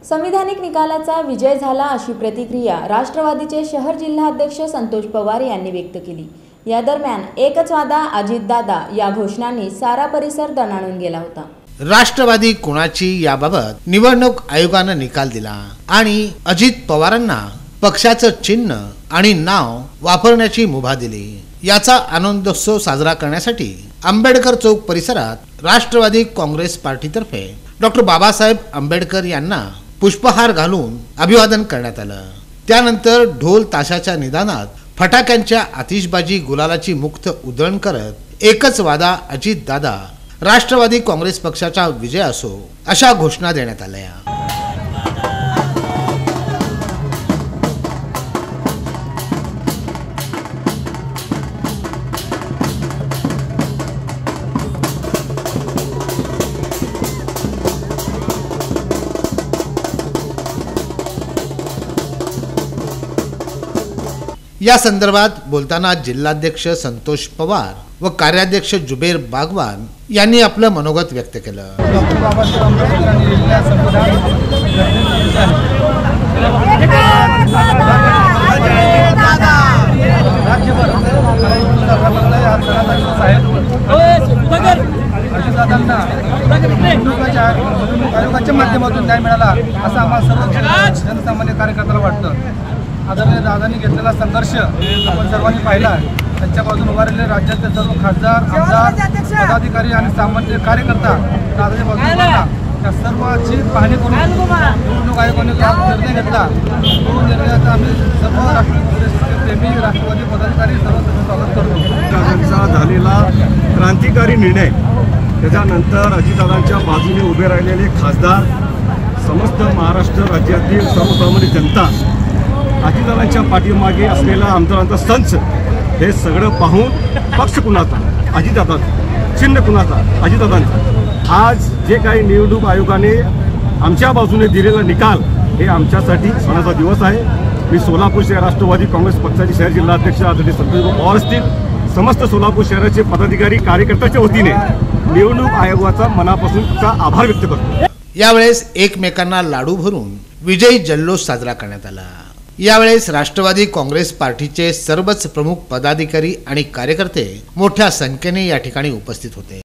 संविधानिक निकालाचा विजय झाला अशी प्रतिक्रिया राष्ट्रवादीचे शहर जिल्हाध्यक्ष संतोष पवार यांनी व्यक्त केली। या दरम्यान एकच वादा अजितदादा या घोषणांनी सारा परिसर दणाणून गेला होता। राष्ट्रवादी कोणाची याबाबत निवडणूक आयोगाने निकाल दिला आणि अजित पवारांना पक्षाचं चिन्ह आणि नाव वापरण्याची मुभा दिली। याचा आनंदोत्सव साजरा करण्यासाठी आंबेडकर चौक परिसरात राष्ट्रवादी काँग्रेस पार्टीतर्फे डॉक्टर बाबासाहेब आंबेडकर यांना पुष्पहार घालून अभिवादन करण्यात आलं। त्यानंतर ढोल ताशाच्या निदानात फटाक्यांच्या आतिषबाजी गुलालाची मुक्त उधळण करत एकच वादा अजितदादा राष्ट्रवादी काँग्रेस पक्षाचा विजय असो अशा घोषणा देण्यात आल्या। या संदर्भात बोलताना जिल्हाध्यक्ष संतोष पवार व कार्याध्यक्ष जुबेर बागवान यांनी आपलं मनोगत व्यक्त केलं। आयोगाच्या माध्यमातून न्याय मिळाला असं आम्हाला सर्व जनसामान्य कार्यकर्त्याला वाटतं। आदरणीय दादांनी घेतलेला संघर्ष आपण सर्वांनी पाहिला। त्यांच्या बाजूने उभारलेले राज्यातले सर्व खासदार, आमदार, पदाधिकारी आणि सामान्य कार्यकर्ता दादाच्या बाजूने उभारला। त्या सर्वांची पाहणी करून निवडणूक आयोगाने निर्णय घेतला। तो निर्णयाचा आम्ही सर्व राष्ट्रप्रेमी राष्ट्रवादी पदाधिकारी सर्व स्वागत करतो। दादांचा झालेला क्रांतिकारी निर्णय, त्याच्यानंतर अजितदादांच्या बाजूने उभे राहिलेले खासदार, समस्त महाराष्ट्र राज्यातील सर्वसामान्य जनता, अजितदादांच्या पाठीमागे असलेला आमदारांचा संच, हे सगळं पाहून पक्ष कुणाचा अजितदादांचा, चिन्ह कुणाचा अजितदादांचा, आज जे काही निवडणूक आयोगाने आमच्या बाजूने दिलेला निकाल हे आमच्यासाठी सणाचा दिवस आहे। मी सोलापूर शहर राष्ट्रवादी काँग्रेस पक्षाचे शहर जिल्हाध्यक्ष आदरणीय संतोष पवार असतील, समस्त सोलापूर शहराचे पदाधिकारी कार्यकर्त्याच्या वतीने निवडणूक आयोगाचा मनापासूनचा आभार व्यक्त करतो। यावेळेस एकमेकांना लाडू भरून विजयी जल्लोष साजरा करण्यात आला। यावेळेस राष्ट्रवादी काँग्रेस पार्टीचे सर्वच प्रमुख पदाधिकारी आणि कार्यकर्ते मोठ्या संख्येने या ठिकाणी उपस्थित होते।